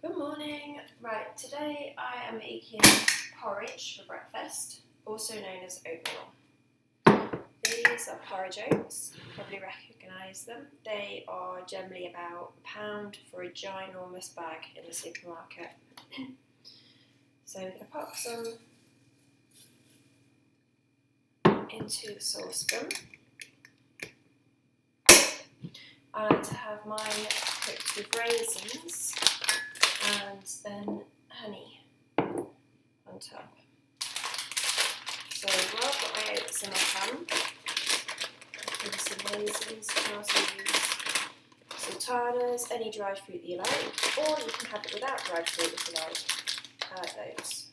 Good morning. Right, today I am making porridge for breakfast, also known as oatmeal. These are porridge oats, you probably recognise them. They are generally about £1 for a ginormous bag in the supermarket. So we're going to pop some into the saucepan. I like to have mine cooked with raisins and then honey on top. So while I've got my oats in my pan, I'll put some raisins. You can also use sultanas, any dried fruit that you like, or you can have it without dried fruit if you like. I like those.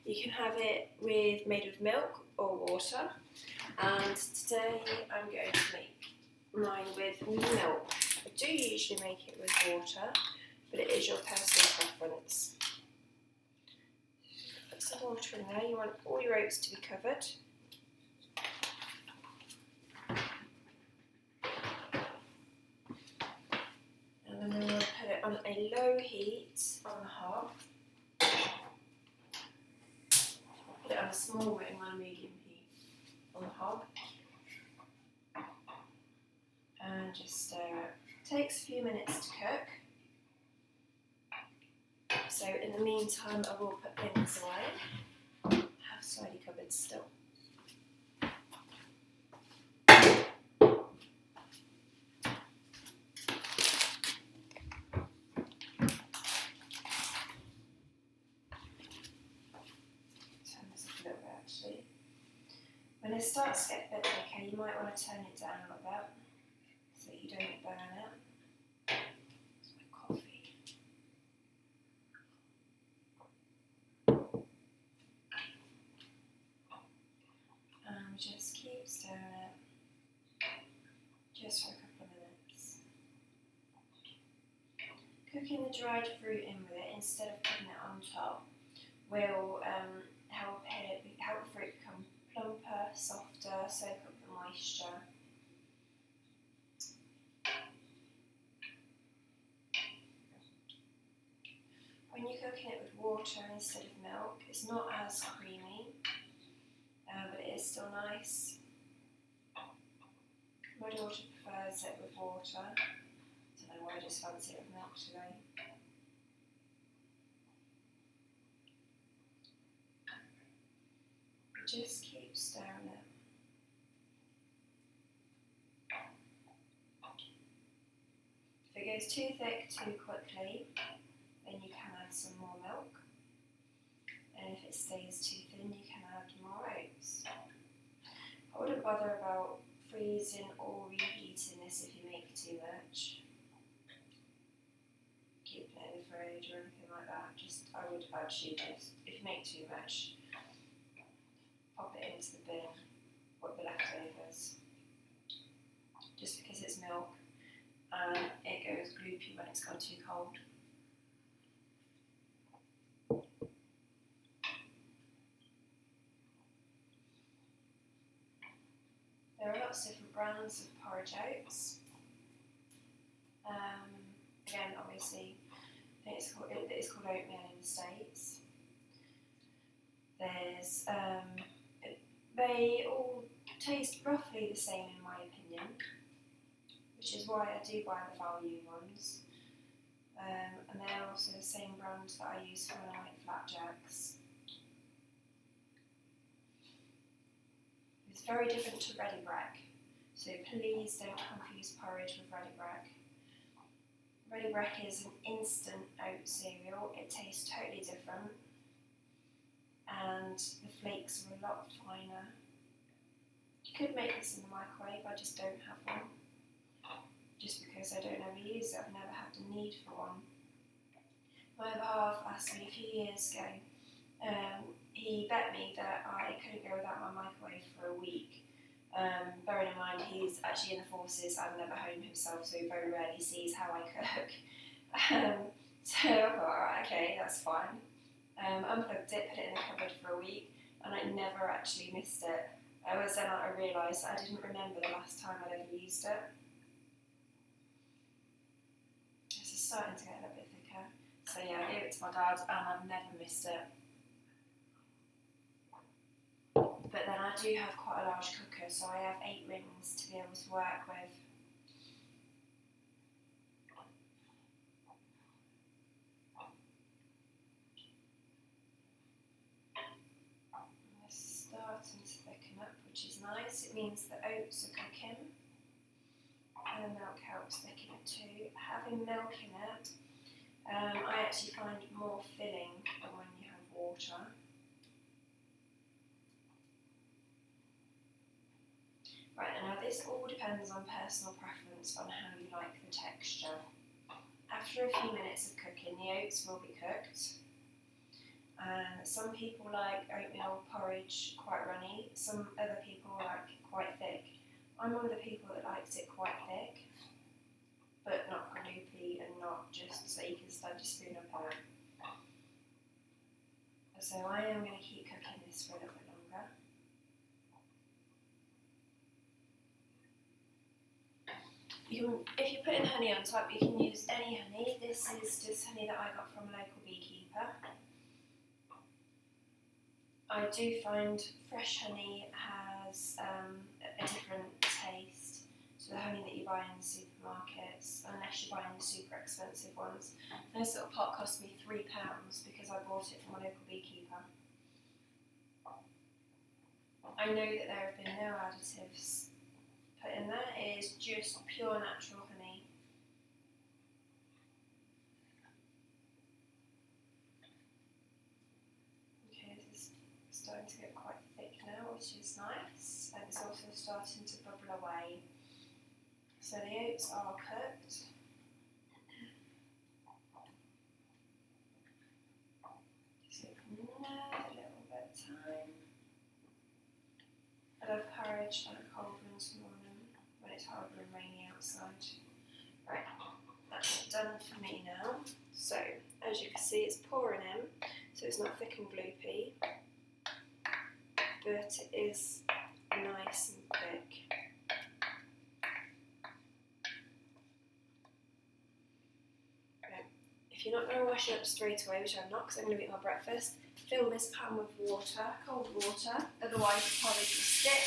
You can have it made with milk or water, and today I'm going to make mine with milk. I do usually make it with water, but it is your personal preference. Put some water in there. You want all your oats to be covered. And then we want to put it on a low heat on the hob. Put it on a small one on medium heat on the hob. And just stir it. It takes a few minutes to cook. So in the meantime, I will put things away. Have tidy cupboards still. Turn this up a little bit actually. When it starts to get a bit thicker, you might want to turn it down a little bit so that you don't burn it. It's my coffee. And just keep stirring it just for a couple of minutes. Cooking the dried fruit in with it instead of putting it on top will help the fruit become plumper, softer, soak up the moisture. When you're cooking it with water instead of milk, it's not as creamy, but it is still nice. My daughter prefers it with water. I don't know why, I just fancy it with milk today. Just keep stirring it. If it goes too thick too quickly, then you can add some more milk. And if it stays too thin, you can add more oats. I wouldn't bother about freezing or reheating this if you make too much. Keeping it in the fridge or anything like that. I would actually just, if you make too much, pop it into the bin, put the leftovers. Just because it's milk and it goes gloopy when it's gone too cold. There are lots of different brands of porridge oats. Again, obviously, I think it's called oatmeal in the States. There's, they all taste roughly the same in my opinion, which is why I do buy the value ones. And they're also the same brand that I use for when I make flapjacks. It's very different to ready breck, so please don't confuse porridge with ready breck. Ready breck is an instant oat cereal. It tastes totally different, and the flakes are a lot finer. You could make this in the microwave, I just don't have one. Just because I don't ever use it, I've never had the need for one. My other half asked me a few years ago, he bet me that I couldn't go without my microwave for a week. Bearing in mind he's actually in the forces and never home himself, so he very rarely sees how I cook. So I thought, alright, okay, that's fine. Unplugged it, put it in the cupboard for a week, and I never actually missed it. was then I realised that I didn't remember the last time I'd ever used it. This is starting to get a little bit thicker. So yeah, I gave it to my dad and I've never missed it. But then I do have quite a large cooker, so I have 8 rings to be able to work with. Starting to thicken up, which is nice. It means the oats are cooking and the milk helps thicken it too. Having milk in it, I actually find more filling than when you have water. Right, and now this all depends on personal preference on how you like the texture. After a few minutes of cooking, the oats will be cooked. Some people like oatmeal porridge quite runny, some other people like quite thick. I'm one of the people that likes it quite thick, but not gloopy and not just so you can stand your spoon up on it. So I am going to keep cooking this for a little bit longer. If you're putting honey on top, you can use any honey. This is just honey that I got from a local beekeeper. I do find fresh honey has a different taste to the honey that you buy in the supermarkets, unless you're buying the super expensive ones. This little pot cost me £3 because I bought it from a local beekeeper. I know that there have been no additives put in there. It is just pure natural honey. Starting to get quite thick now, which is nice, and it's also starting to bubble away. So the oats are cooked. Just another little bit of time. I love porridge on a cold winter morning when it's horrible and rainy outside. Right, that's done for me now. So as you can see, it's pouring in, so it's not thick and gloopy, but it is nice and thick. Okay. If you're not going to wash it up straight away, which I'm not because I'm going to eat my breakfast, fill this pan with water, cold water, otherwise the porridge will stick.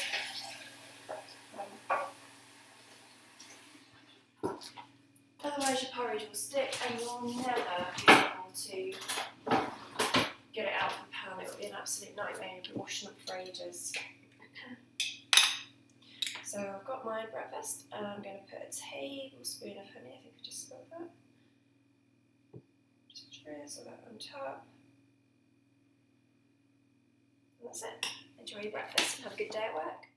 Otherwise your porridge will stick and you'll never be able to get it out of the pan. It will be an absolute nightmare. You'll be washing up for ages. So I've got my breakfast and I'm going to put a tablespoon of honey. I think I just got that. Just drizzle that on top. And that's it. Enjoy your breakfast and have a good day at work.